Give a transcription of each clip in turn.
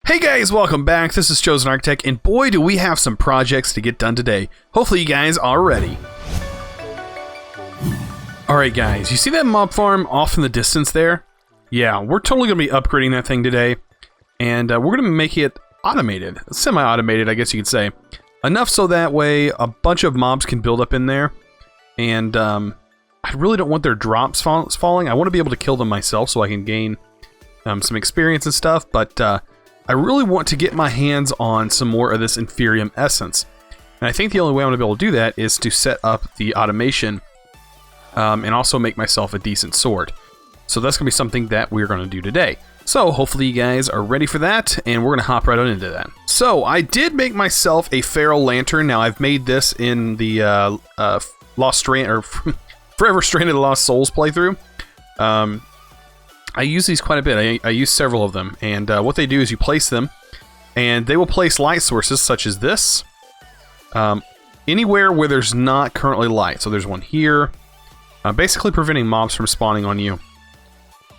Hey guys, welcome back. This is ChosenArchitect, and boy do we have some projects to get done today. Hopefully you guys are ready. Alright guys, you see that mob farm off in the distance there? Yeah, we're totally going to be upgrading that thing today, and we're going to make it automated. Semi-automated, I guess you could say. Enough so that way a bunch of mobs can build up in there, and I really don't want their drops falling. I want to be able to kill them myself so I can gain some experience and stuff, but I really want to get my hands on some more of this Inferium Essence. And I think the only way I'm going to be able to do that is to set up the automation and also make myself a decent sword. So that's going to be something that we're going to do today. So hopefully you guys are ready for that, and we're going to hop right on into that. So I did make myself a Feral Lantern. Now I've made this in the Forever Stranded Lost Souls playthrough. I use these quite a bit. I use several of them, and what they do is you place them, and they will place light sources such as this anywhere where there's not currently light. So there's one here, basically preventing mobs from spawning on you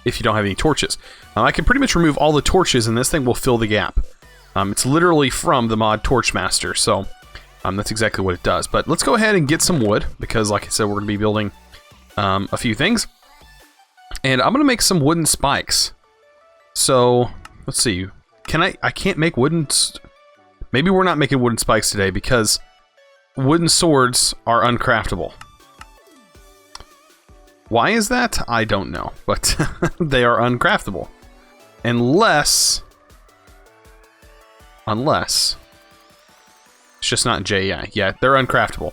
if you don't have any torches. I can pretty much remove all the torches, and this thing will fill the gap. It's literally from the mod Torchmaster, so that's exactly what it does. But let's go ahead and get some wood, because like I said, we're going to be building a few things. And I'm going to make some wooden spikes. So, let's see. I can't make wooden... Maybe we're not making wooden spikes today because wooden swords are uncraftable. Why is that? I don't know. But they are uncraftable. Unless... It's just not JI. Yeah, they're uncraftable.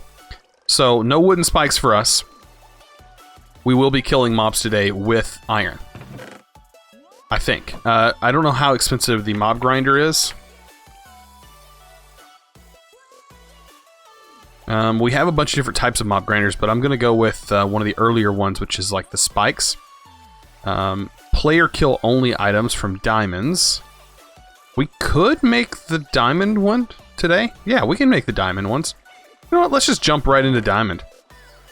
So, no wooden spikes for us. We will be killing mobs today with iron. I think. I don't know how expensive the mob grinder is. We have a bunch of different types of mob grinders, but I'm going to go with one of the earlier ones, which is like the spikes. Player kill only items from diamonds. We could make the diamond one today. Yeah, we can make the diamond ones. You know what? Let's just jump right into diamond.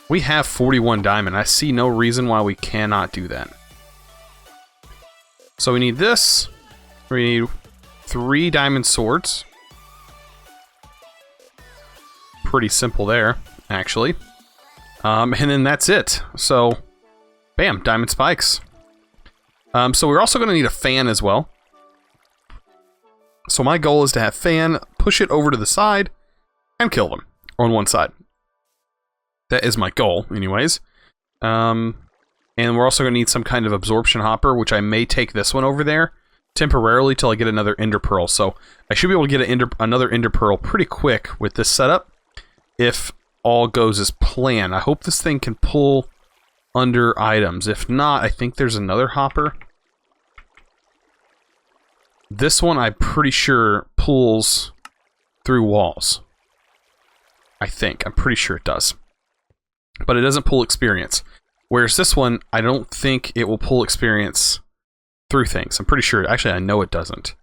We have 41 diamond. I see no reason why we cannot do that. So we need this. We need 3 diamond swords. Pretty simple there, actually. And then that's it. So, bam, diamond spikes. So we're also going to need a fan as well. So my goal is to have fan, push it over to the side, and kill them on one side. That is my goal, anyways. And we're also going to need some kind of absorption hopper, which I may take this one over there temporarily till I get another ender pearl. So I should be able to get another ender pearl pretty quick with this setup if all goes as planned. I hope this thing can pull under items. If not, I think there's another hopper. This one I'm pretty sure pulls through walls. I think. I'm pretty sure it does. But it doesn't pull experience. Whereas this one, I don't think it will pull experience through things. I'm pretty sure. Actually, I know it doesn't.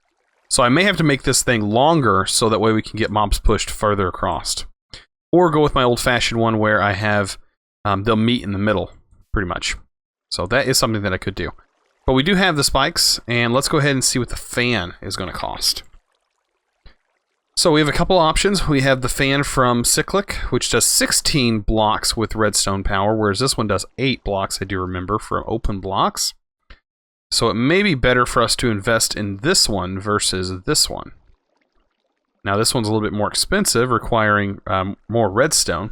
So I may have to make this thing longer so that way we can get mobs pushed further across. Or go with my old-fashioned one where I have... they'll meet in the middle, pretty much. So that is something that I could do. But we do have the spikes, and let's go ahead and see what the fan is going to cost. So we have a couple options. We have the fan from Cyclic, which does 16 blocks with redstone power, whereas this one does 8 blocks, I do remember, from open blocks. So it may be better for us to invest in this one versus this one. Now this one's a little bit more expensive, requiring more redstone.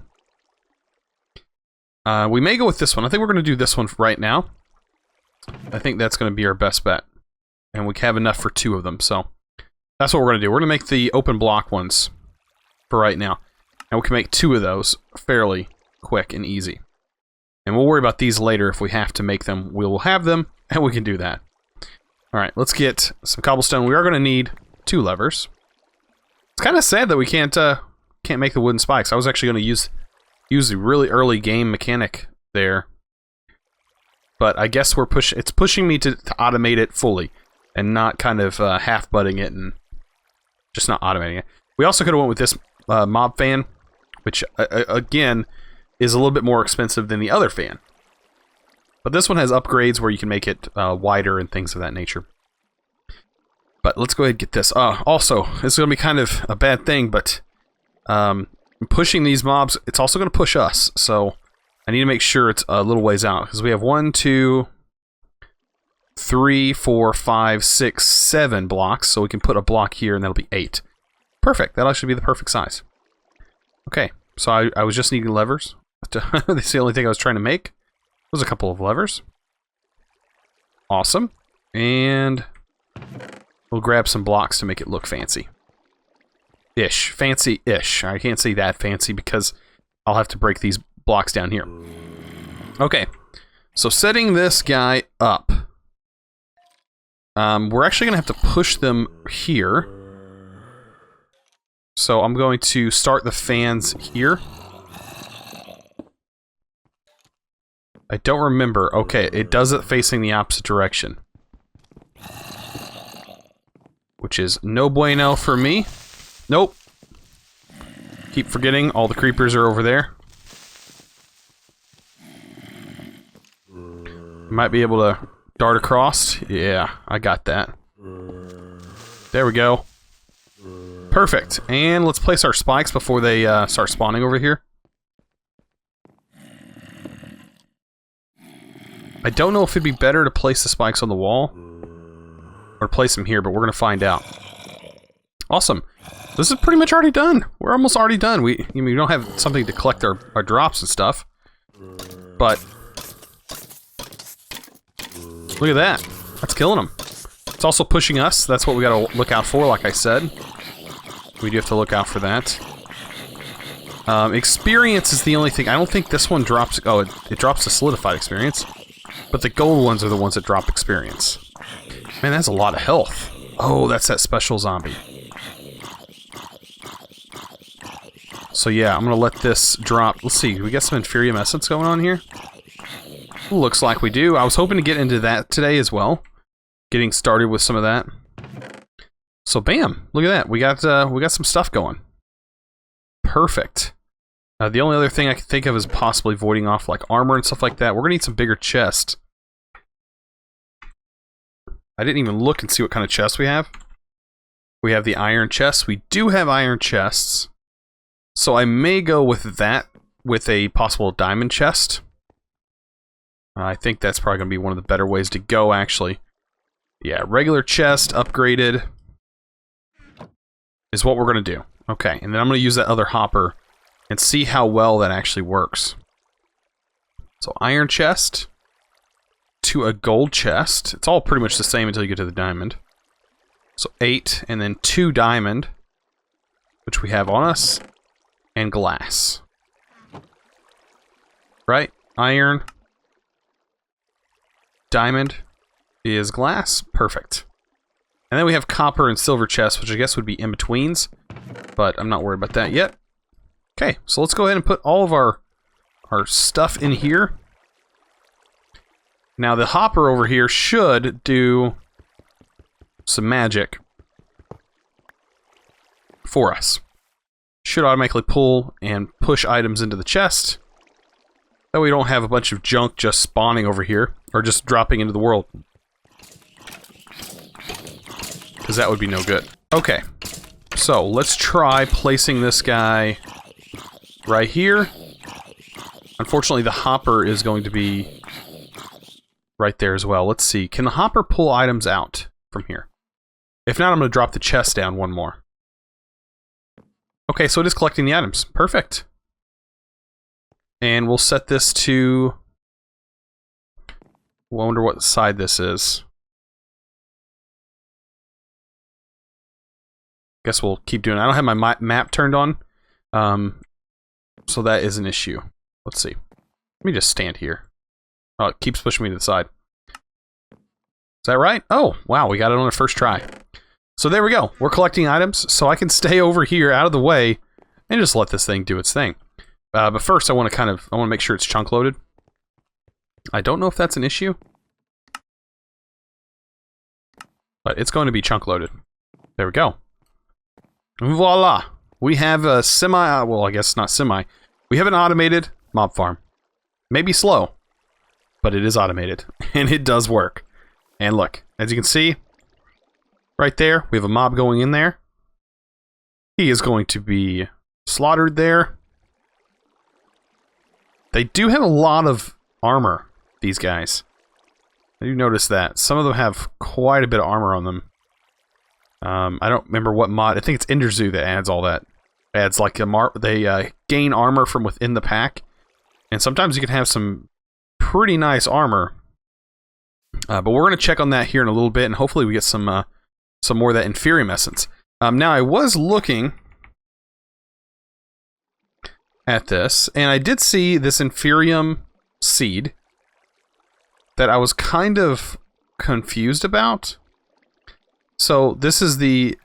We may go with this one. I think we're going to do this one right now. I think that's going to be our best bet. And we have enough for 2 of them, so... That's what we're going to do. We're going to make the open block ones for right now. And we can make 2 of those fairly quick and easy. And we'll worry about these later if we have to make them. We will have them, and we can do that. Alright, let's get some cobblestone. We are going to need 2 levers. It's kind of sad that we can't make the wooden spikes. I was actually going to use the really early game mechanic there. But I guess it's pushing me to automate it fully. And not kind of half-butting it and just not automating it. We also could have went with this mob fan, which, again, is a little bit more expensive than the other fan. But this one has upgrades where you can make it wider and things of that nature. But let's go ahead and get this. Also, this is going to be kind of a bad thing, but pushing these mobs, it's also going to push us. So I need to make sure it's a little ways out. Because we have 1, 2, 3, 4, 5, 6, 7 blocks. So we can put a block here, and that'll be 8. Perfect. That'll actually be the perfect size. Okay. So I was just needing levers. That's the only thing I was trying to make. There's a couple of levers. Awesome. And we'll grab some blocks to make it look fancy. Ish. Fancy-ish. I can't say that fancy because I'll have to break these blocks down here. Okay. So setting this guy up. We're actually going to have to push them here. So I'm going to start the fans here. I don't remember. Okay, it does it facing the opposite direction. Which is no bueno for me. Nope. Keep forgetting all the creepers are over there. Might be able to dart across. Yeah, I got that. There we go. Perfect. And let's place our spikes before they start spawning over here. I don't know if it'd be better to place the spikes on the wall or place them here, but we're going to find out. Awesome. This is pretty much already done. We're almost already done. We don't have something to collect our drops and stuff. But look at that. That's killing them. It's also pushing us. That's what we got to look out for, like I said. We do have to look out for that. Experience is the only thing. I don't think this one drops... Oh, it drops the solidified experience. But the gold ones are the ones that drop experience. Man, that's a lot of health. Oh, that's that special zombie. So yeah, I'm going to let this drop. Let's see, we got some Inferium Essence going on here? Looks like we do. I was hoping to get into that today as well. Getting started with some of that. So bam, look at that. We got some stuff going. Perfect. The only other thing I can think of is possibly voiding off like armor and stuff like that. We're going to need some bigger chests. I didn't even look and see what kind of chests we have. We have the iron chests. We do have iron chests. So I may go with that, with a possible diamond chest. I think that's probably going to be one of the better ways to go, actually. Yeah, regular chest, upgraded, is what we're going to do. Okay, and then I'm going to use that other hopper and see how well that actually works. So iron chest to a gold chest. It's all pretty much the same until you get to the diamond. So 8, and then 2 diamond, which we have on us, and glass. Right? Iron, diamond is glass. Perfect. And then we have copper and silver chests, which I guess would be in-betweens, but I'm not worried about that yet. Okay, so let's go ahead and put all of our stuff in here. Now the hopper over here should do some magic for us. Should automatically pull and push items into the chest. That way we don't have a bunch of junk just spawning over here, or just dropping into the world. Because that would be no good. Okay, so let's try placing this guy right here. Unfortunately, the hopper is going to be right there as well. Let's see. Can the hopper pull items out from here? If not, I'm going to drop the chest down one more. Okay, so it is collecting the items. Perfect. And we'll set this to... I wonder what side this is. Guess we'll keep doing it. I don't have my map turned on. So that is an issue. Let's see. Let me just stand here. Oh, it keeps pushing me to the side. Is that right? Oh, wow, we got it on the first try. So there we go. We're collecting items, so I can stay over here out of the way and just let this thing do its thing. But first, I want to make sure it's chunk loaded. I don't know if that's an issue, but it's going to be chunk loaded. There we go. Voila! We have a well, I guess not semi. We have an automated mob farm. Maybe slow, but it is automated, and it does work. And look, as you can see, right there. We have a mob going in there. He is going to be slaughtered there. They do have a lot of armor, these guys. I do notice that. Some of them have quite a bit of armor on them. I don't remember what mod. I think it's Enderzu that adds all that. Adds like they gain armor from within the pack. And sometimes you can have some pretty nice armor. But we're going to check on that here in a little bit, and hopefully we get some more of that Inferium Essence. Now, I was looking at this, and I did see this Inferium seed that I was kind of confused about. So, this is the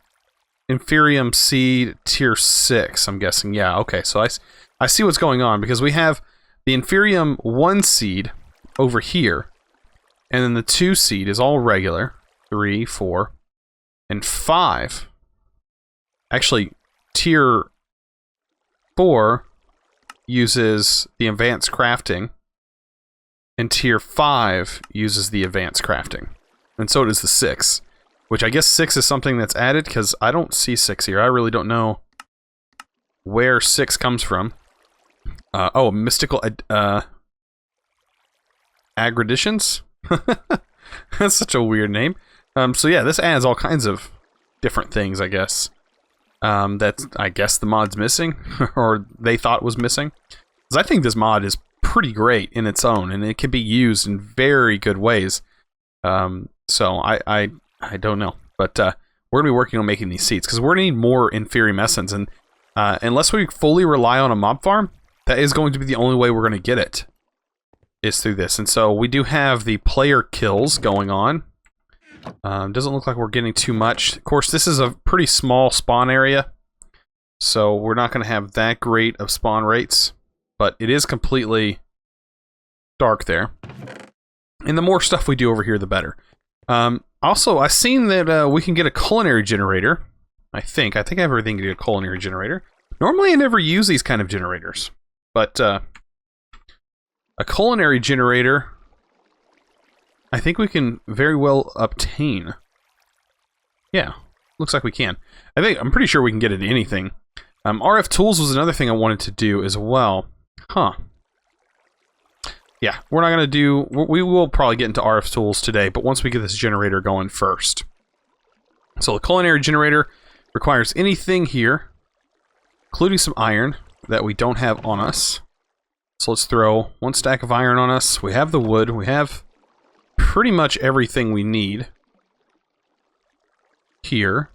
Inferium seed tier 6, I'm guessing. Yeah, okay, so I see what's going on, because we have the Inferium 1 seed over here, and then the 2 seed is all regular. 3, 4, and 5. Actually, tier 4 uses the advanced crafting, and tier 5 uses the advanced crafting. And so does the 6, which I guess 6 is something that's added, because I don't see 6 here. I really don't know where 6 comes from. Oh, mystical aggreditions? That's such a weird name. So yeah, this adds all kinds of different things, I guess. That's, I guess, the mod's missing, or they thought was missing. Because I think this mod is pretty great in its own, and it can be used in very good ways. So I don't know, but we're gonna be working on making these seeds because we're gonna need more Inferium Essence, and unless we fully rely on a mob farm, that is going to be the only way we're gonna get it. Is through this, and so we do have the player kills going on. Doesn't look like we're getting too much. Of course, this is a pretty small spawn area, so we're not going to have that great of spawn rates, but it is completely dark there. And the more stuff we do over here, the better. Also, I've seen that we can get a culinary generator. I think I have everything to get a culinary generator. Normally, I never use these kind of generators, but a culinary generator, I think we can very well obtain. Yeah, looks like we can. I'm pretty sure we can get it to anything. RF tools was another thing I wanted to do as well. Huh. Yeah, we're not going to do... We will probably get into RF tools today, but once we get this generator going first. So the culinary generator requires anything here, including some iron that we don't have on us. So let's throw 1 stack of iron on us. We have the wood. We have pretty much everything we need here.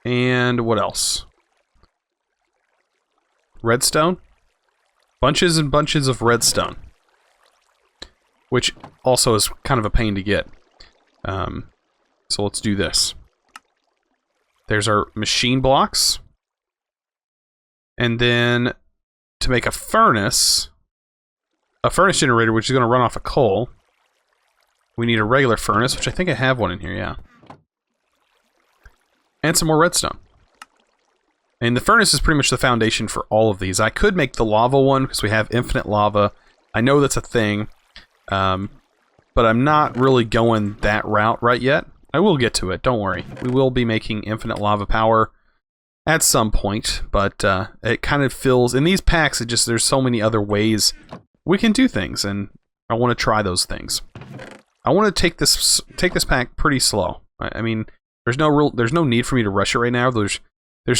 And what else? Redstone. Bunches and bunches of redstone. Which also is kind of a pain to get. So let's do this. There's our machine blocks. And then to make a furnace generator, which is going to run off of coal, we need a regular furnace, which I think I have one in here, yeah. And some more redstone. And the furnace is pretty much the foundation for all of these. I could make the lava one, because we have infinite lava. I know that's a thing. But I'm not really going that route right yet. I will get to it, don't worry. We will be making infinite lava power at some point, but it kind of feels... In these packs, there's so many other ways we can do things, and I want to try those things. I want to take this pack pretty slow. I mean, there's no need for me to rush it right now. There's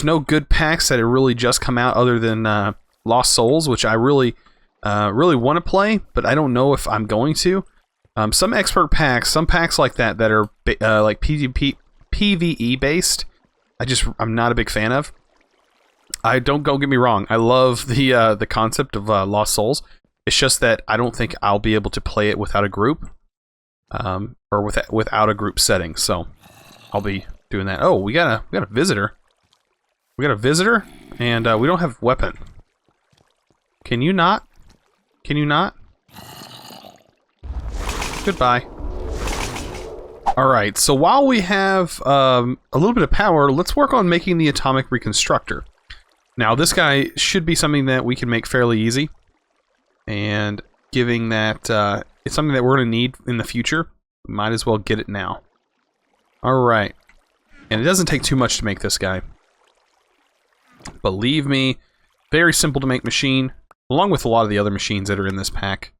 no good packs that have really just come out other than Lost Souls, which I really want to play, but I don't know if I'm going to. Some expert packs, some packs like that are like PvE based, I'm not a big fan of. Don't get me wrong, I love the concept of Lost Souls. It's just that I don't think I'll be able to play it without a group, or without a group setting. So I'll be doing that. Oh, we got a visitor. We got a visitor, and we don't have weapon. Can you not? Can you not? Goodbye. Alright, so while we have a little bit of power, let's work on making the atomic reconstructor. Now, this guy should be something that we can make fairly easy. And giving that it's something that we're going to need in the future, we might as well get it now. Alright. And it doesn't take too much to make this guy. Believe me, very simple to make machine, along with a lot of the other machines that are in this pack.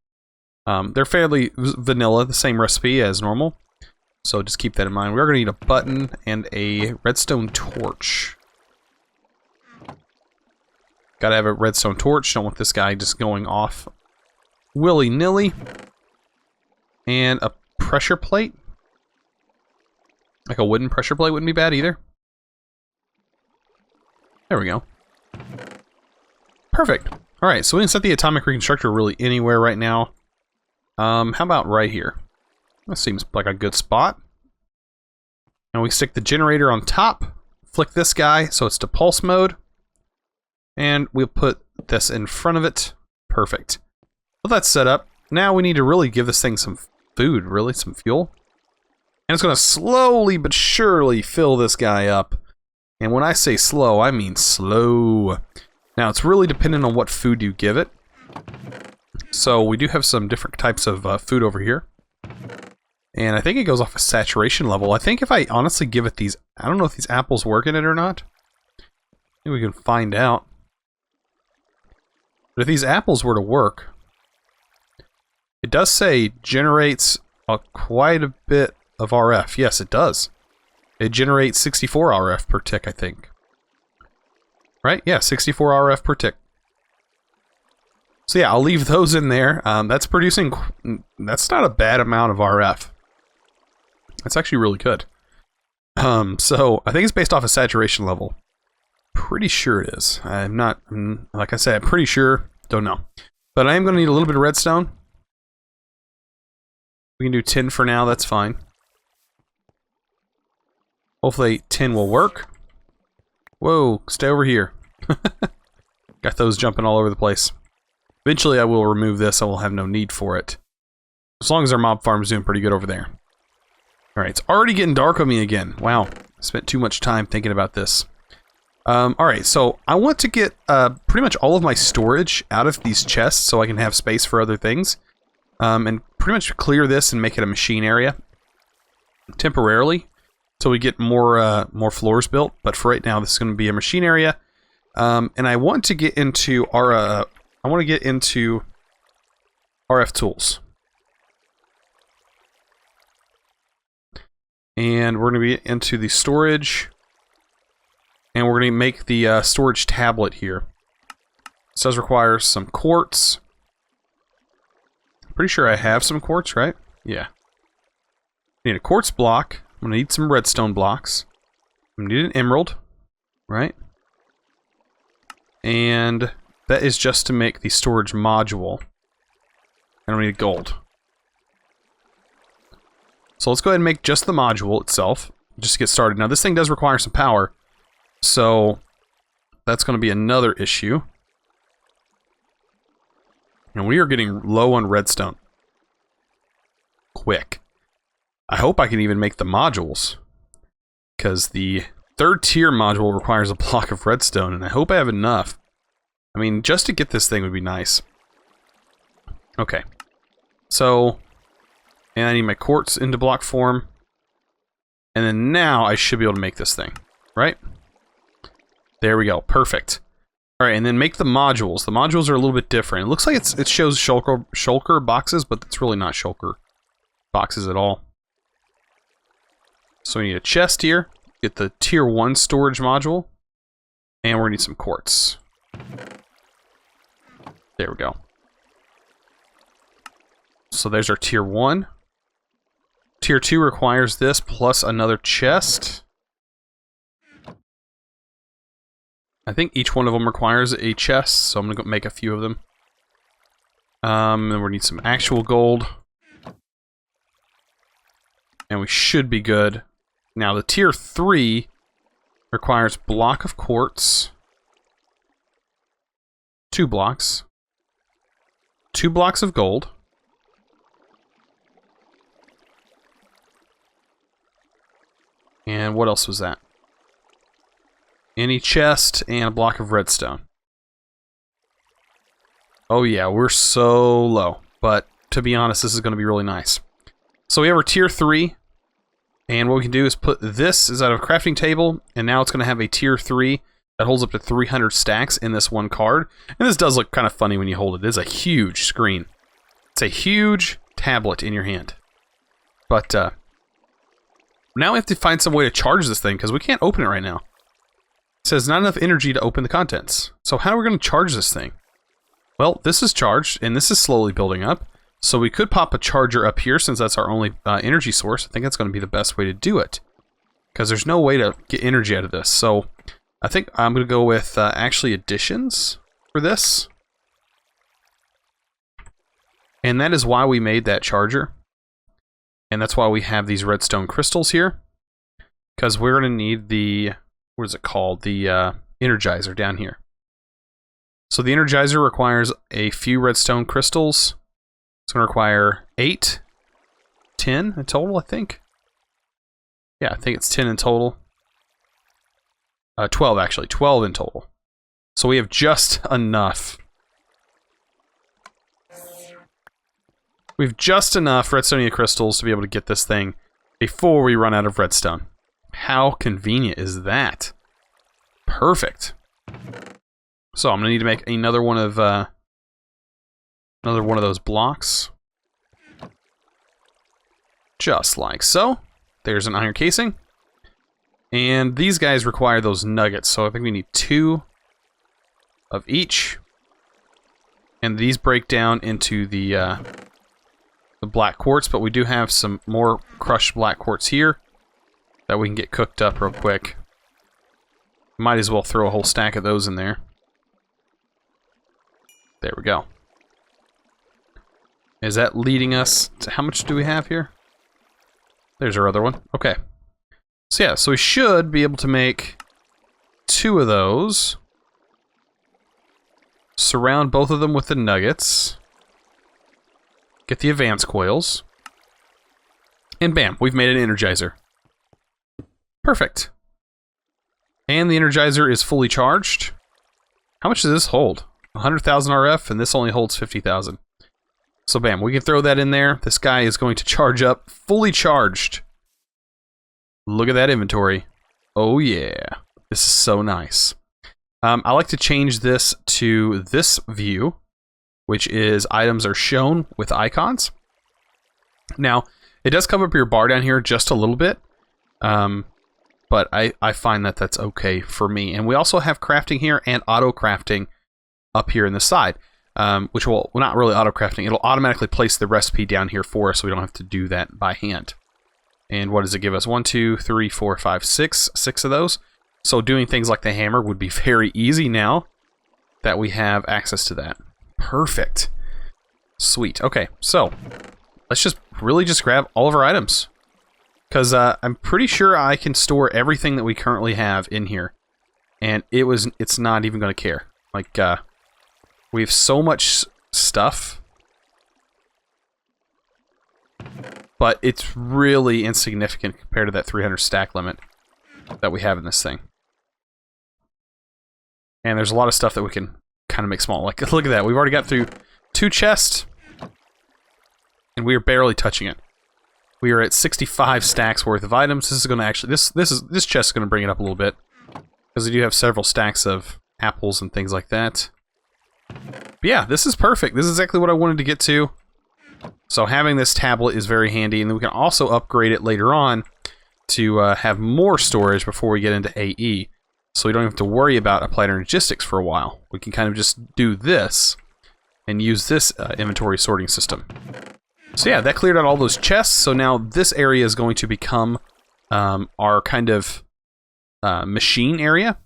They're fairly vanilla, the same recipe as normal. So just keep that in mind. We are going to need a button and a redstone torch. Gotta have a redstone torch. Don't want this guy just going off willy-nilly. And a pressure plate. Like a wooden pressure plate wouldn't be bad either. There we go. Perfect. Alright, so we can set the atomic reconstructor really anywhere right now. How about right here? That seems like a good spot. And we stick the generator on top. Flick this guy so it's to pulse mode. And we'll put this in front of it. Perfect. Well, that's set up. Now we need to really give this thing some food, really, some fuel. And it's going to slowly but surely fill this guy up. And when I say slow, I mean slow. Now, it's really dependent on what food you give it. So we do have some different types of food over here. And I think it goes off a saturation level. I think if I honestly give it these... I don't know if these apples work in it or not. Maybe we can find out. But if these apples were to work... It does say generates quite a bit of RF. Yes, it does. It generates 64 RF per tick, I think. Right? Yeah, 64 RF per tick. So yeah, I'll leave those in there. That's producing... That's not a bad amount of RF. That's actually really good. So, I think it's based off a saturation level. Pretty sure it is. I'm not... like I said, I'm pretty sure. Don't know. But I am going to need a little bit of redstone. We can do 10 for now, that's fine. Hopefully 10 will work. Whoa, stay over here. Got those jumping all over the place. Eventually I will remove this, I will have no need for it. As long as our mob farm's doing pretty good over there. Alright, it's already getting dark on me again. Wow, I spent too much time thinking about this. Alright, so I want to get pretty much all of my storage out of these chests so I can have space for other things. And pretty much clear this and make it a machine area. Temporarily. So we get more floors built. But for right now, this is going to be a machine area. And I want to get into our... I want to get into RF tools. And we're going to be into the storage. And we're going to make the storage tablet here. This does require some quartz. Pretty sure I have some quartz, right? Yeah. I need a quartz block. I'm going to need some redstone blocks. I'm going to need an emerald. Right? And that is just to make the storage module. I don't need gold. So let's go ahead and make just the module itself. Just to get started. Now this thing does require some power. So that's going to be another issue. And we are getting low on redstone. Quick. I hope I can even make the modules. Because the third tier module requires a block of redstone. And I hope I have enough. I mean, just to get this thing would be nice. Okay. So, and I need my quartz into block form. And then now I should be able to make this thing. Right? There we go. Perfect. Alright, and then make the modules. The modules are a little bit different. It looks like it shows shulker boxes, but it's really not shulker boxes at all. So we need a chest here. Get the tier 1 storage module. And we're going to need some quartz. There we go. So there's our tier 1. Tier 2 requires this plus another chest. I think each one of them requires a chest, so I'm going to go make a few of them. Then we need some actual gold. And we should be good. Now the tier 3 requires block of quartz. 2 blocks. 2 blocks of gold. And what else was that? Any chest and a block of redstone. Oh yeah, we're so low. But to be honest, this is going to be really nice. So we have our tier 3. And what we can do is put this is out of a crafting table, and now it's going to have a tier 3 that holds up to 300 stacks in this one card. And this does look kind of funny when you hold it. It is a huge screen. It's a huge tablet in your hand. But now we have to find some way to charge this thing, because we can't open it right now. It says not enough energy to open the contents. So how are we going to charge this thing? Well, this is charged, and this is slowly building up. So we could pop a charger up here, since that's our only energy source. I think that's going to be the best way to do it, because there's no way to get energy out of this. So I think I'm going to go with actually additions for this. And that is why we made that charger. And that's why we have these redstone crystals here, because we're going to need the, what is it called? The energizer down here. So the energizer requires a few redstone crystals. It's going to require 8, 10 in total, I think. Yeah, I think it's 10 in total. 12, actually. 12 in total. So we have just enough. We have just enough redstone crystals to be able to get this thing before we run out of redstone. How convenient is that? Perfect. So I'm going to need to make another one of those blocks. Just like so. There's an iron casing. And these guys require those nuggets, so I think we need 2 of each. And these break down into the black quartz, but we do have some more crushed black quartz here that we can get cooked up real quick. Might as well throw a whole stack of those in there. There we go. Is that leading us to how much do we have here? There's our other one. Okay. So yeah, so we should be able to make 2 of those. Surround both of them with the nuggets. Get the advanced coils. And bam, we've made an energizer. Perfect. And the energizer is fully charged. How much does this hold? 100,000 RF, and this only holds 50,000. So bam, we can throw that in there. This guy is going to charge up, fully charged. Look at that inventory. Oh yeah, this is so nice. I like to change this to this view, which is items are shown with icons. Now, it does cover up your bar down here just a little bit, but I find that that's okay for me. And we also have crafting here and auto crafting up here in the side. Which will, well, not really auto-crafting, it'll automatically place the recipe down here for us so we don't have to do that by hand. And what does it give us? 1, 2, 3, 4, 5, 6. 6 of those. So doing things like the hammer would be very easy now that we have access to that. Perfect. Sweet. Okay, so let's just really just grab all of our items. Because I'm pretty sure I can store everything that we currently have in here. And it's not even going to care. Like, we have so much stuff, but it's really insignificant compared to that 300 stack limit that we have in this thing. And there's a lot of stuff that we can kind of make small. Like, look at that. We've already got through 2 chests, and we are barely touching it. We are at 65 stacks worth of items. This is going to actually, this chest is going to bring it up a little bit, because we do have several stacks of apples and things like that. But yeah, this is perfect. This is exactly what I wanted to get to. So having this tablet is very handy, and then we can also upgrade it later on to have more storage before we get into AE. So we don't have to worry about applied logistics for a while. We can kind of just do this and use this inventory sorting system. So yeah, that cleared out all those chests. So now this area is going to become our kind of machine area.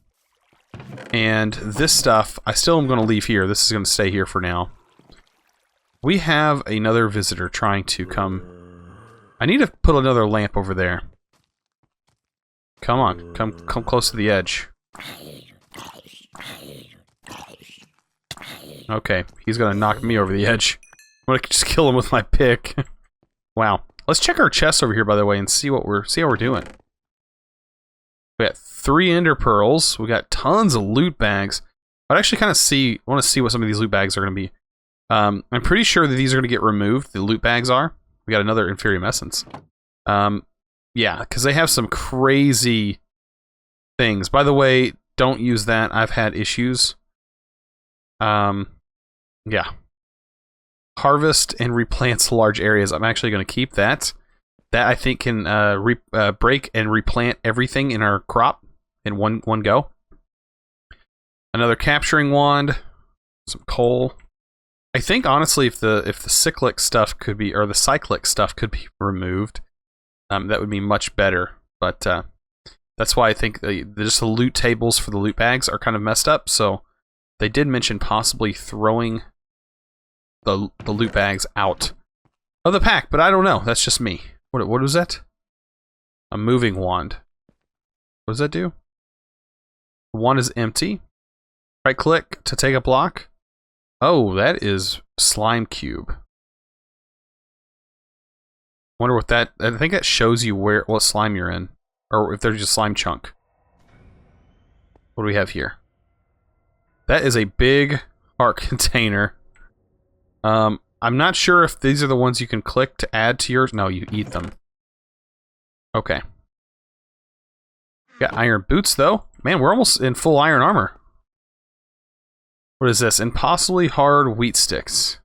And this stuff, I still am going to leave here. This is going to stay here for now. We have another visitor trying to come. I need to put another lamp over there. Come on, come close to the edge. Okay, he's going to knock me over the edge. I'm going to just kill him with my pick. Wow. Let's check our chests over here, by the way, and see how we're doing. We got 3 ender pearls. We got tons of loot bags. I'd actually kind of want to see what some of these loot bags are going to be. I'm pretty sure that these are going to get removed. The loot bags are. We got another inferium essence. Yeah, because they have some crazy things. By the way, don't use that. I've had issues. Yeah. Harvest and replants large areas. I'm actually going to keep that. That I think can break and replant everything in our crop in one go. Another capturing wand. Some coal. I think honestly, if the cyclic stuff could be, or the cyclic stuff could be removed, that would be much better. But that's why I think just the loot tables for the loot bags are kind of messed up. So they did mention possibly throwing the loot bags out of the pack, but I don't know. That's just me. What was that? A moving wand. What does that do? The wand is empty. Right click to take a block. Oh, that is slime cube. Wonder what that... I think that shows you what slime you're in. Or if there's just slime chunk. What do we have here? That is a big heart container. I'm not sure if these are the ones you can click to add to yours. No, you eat them. Okay. Got iron boots, though. Man, we're almost in full iron armor. What is this? Impossibly hard wheat sticks.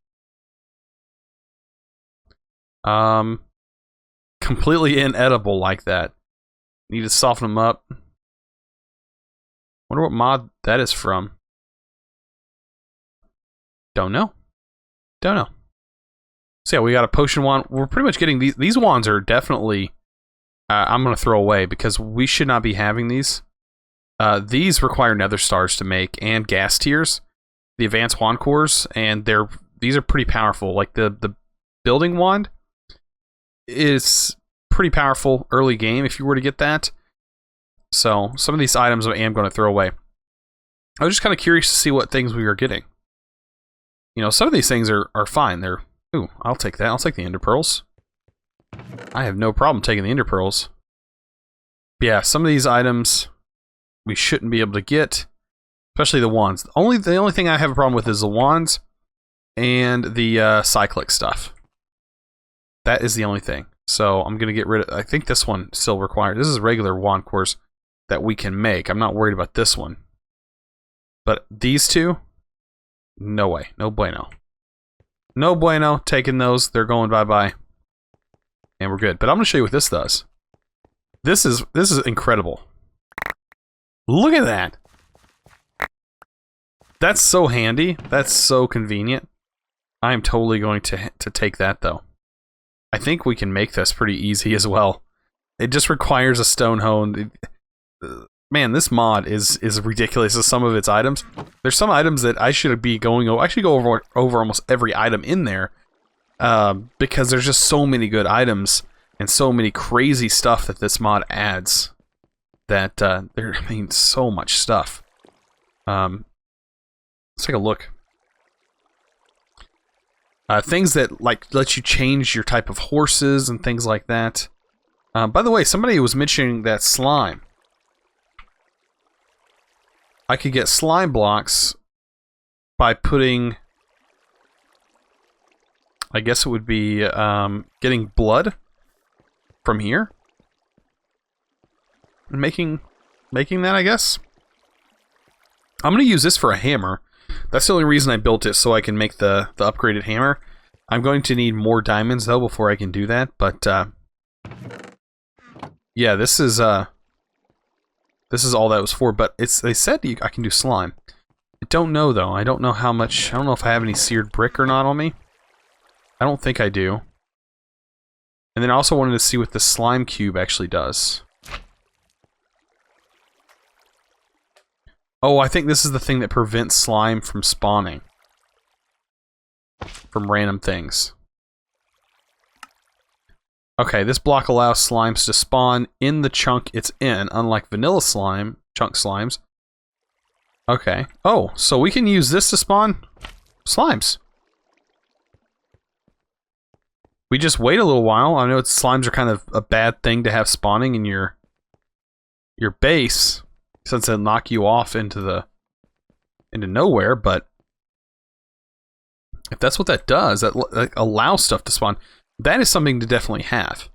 Completely inedible like that. Need to soften them up. Wonder what mod that is from. Don't know. Don't know. So yeah, we got a potion wand. We're pretty much getting these wands are definitely I'm going to throw away because we should not be having these. These require nether stars to make and gas tiers, the advanced wand cores, and these are pretty powerful. Like the building wand is pretty powerful early game if you were to get that. So some of these items I am going to throw away. I was just kind of curious to see what things we were getting. You know, some of these things are fine. They're... Ooh, I'll take that. I'll take the ender pearls. I have no problem taking the ender pearls. But yeah, some of these items we shouldn't be able to get. Especially the wands. The only thing I have a problem with is the wands and the cyclic stuff. That is the only thing. So I'm going to get rid of... I think this one still requires... This is a regular wand course that we can make. I'm not worried about this one. But these two... No way. No bueno. No bueno. Taking those. They're going bye-bye. And we're good. But I'm going to show you what this does. This is incredible. Look at that. That's so handy. That's so convenient. I am totally going to take that, though. I think we can make this pretty easy as well. It just requires a stone hoe. Man, this mod is ridiculous as some of its items. There's some items that I should be going over. I should go over almost every item in there because there's just so many good items and so many crazy stuff that this mod adds. That I mean, so much stuff. Let's take a look. Things that like let you change your type of horses and things like that. By the way, somebody was mentioning that slime. I could get slime blocks by putting... I guess it would be getting blood from here. And making that, I guess. I'm going to use this for a hammer. That's the only reason I built it, so I can make the upgraded hammer. I'm going to need more diamonds, though, before I can do that. But, yeah, this is all that was for. But they said I can do slime. I don't know, though. I don't know how much... I don't know if I have any seared brick or not on me. I don't think I do. And then I also wanted to see what the slime cube actually does. Oh, I think this is the thing that prevents slime from spawning. From random things. Okay, this block allows slimes to spawn in the chunk it's in, unlike vanilla slime, chunk slimes. Okay. Oh, so we can use this to spawn slimes. We just wait a little while. I know slimes are kind of a bad thing to have spawning in your base, since they'll knock you off into nowhere, but if that's what that does, that allows stuff to spawn, that is something to definitely have.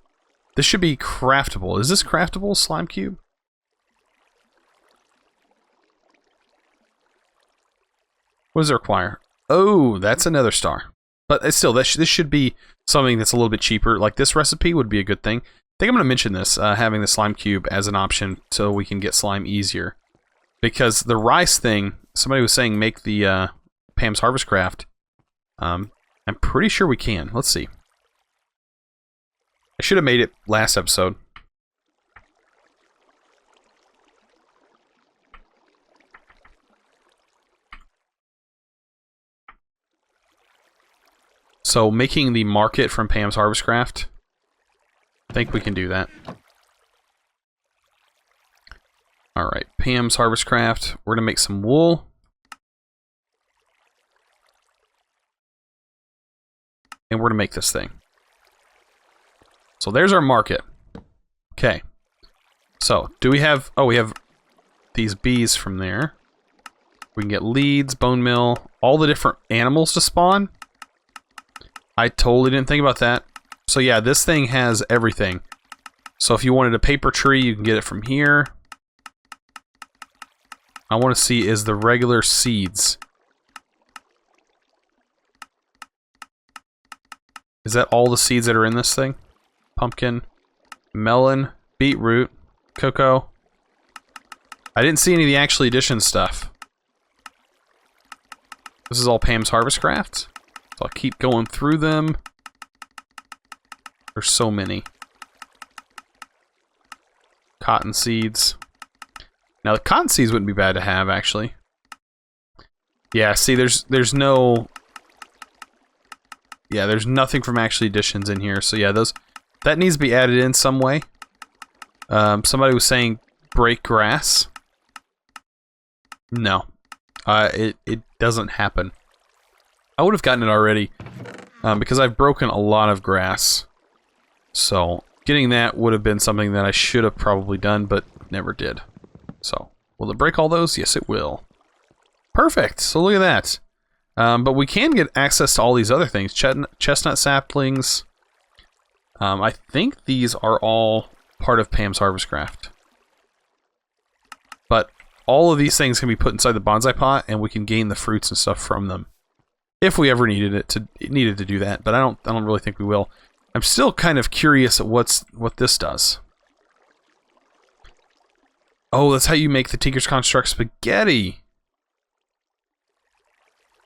This should be craftable. Is this craftable, slime cube? What does it require? Oh, that's another star. But still, this should be something that's a little bit cheaper. Like this recipe would be a good thing. I think I'm going to mention this, having the slime cube as an option so we can get slime easier. Because the rice thing, somebody was saying make the Pam's Harvest Craft. I'm pretty sure we can. Let's see. I should have made it last episode. So making the market from Pam's Harvest Craft, I think we can do that. Alright, Pam's Harvest Craft. We're going to make some wool. And we're going to make this thing. So there's our market. Okay. So, do we have... Oh, we have these bees from there. We can get leads, bone meal, all the different animals to spawn. I totally didn't think about that. So yeah, this thing has everything. So if you wanted a paper tree, you can get it from here. I want to see is the regular seeds. Is that all the seeds that are in this thing? Pumpkin, melon, beetroot, cocoa. I didn't see any of the actual addition stuff. This is all Pam's Harvest Craft. So I'll keep going through them. There's so many. Cotton seeds. Now the cotton seeds wouldn't be bad to have, actually. Yeah, see, there's no... Yeah, there's nothing from actually additions in here. So yeah, that needs to be added in some way. Somebody was saying break grass. No. It doesn't happen. I would have gotten it already. Because I've broken a lot of grass. So, getting that would have been something that I should have probably done, but never did. So, will it break all those? Yes, it will. Perfect! So look at that. But we can get access to all these other things. Chestnut saplings. I think these are all part of Pam's Harvest Craft. But all of these things can be put inside the bonsai pot, and we can gain the fruits and stuff from them. If we ever needed to do that, but I don't really think we will. I'm still kind of curious at what this does. Oh, that's how you make the Tinker's Construct spaghetti.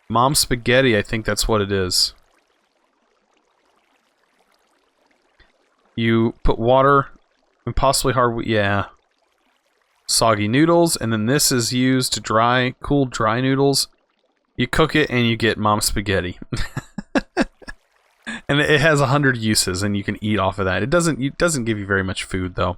Mom spaghetti, I think that's what it is. You put water and possibly hard, yeah. Soggy noodles, and then this is used to cool dry noodles. You cook it and you get mom spaghetti. And it has 100 uses and you can eat off of that. It doesn't give you very much food though.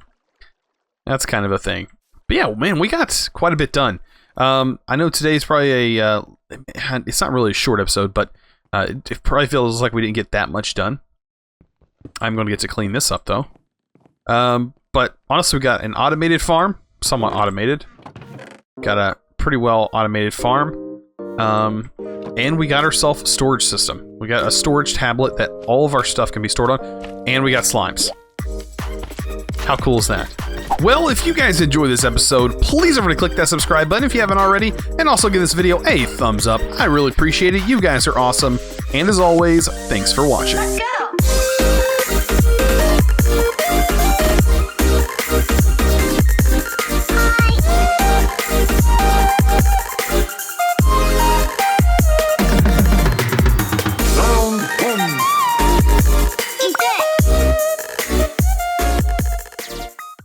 That's kind of a thing. But yeah, man, we got quite a bit done. I know today's probably it's not really a short episode, but it probably feels like we didn't get that much done. I'm going to get to clean this up though. But honestly, we got an automated farm, somewhat automated. Got a pretty well automated farm. And we got ourselves a storage system. We got a storage tablet that all of our stuff can be stored on, and we got slimes. How cool is that? Well, if you guys enjoyed this episode, please remember to click that subscribe button if you haven't already, and also give this video a thumbs up. I really appreciate it. You guys are awesome. And as always, thanks for watching.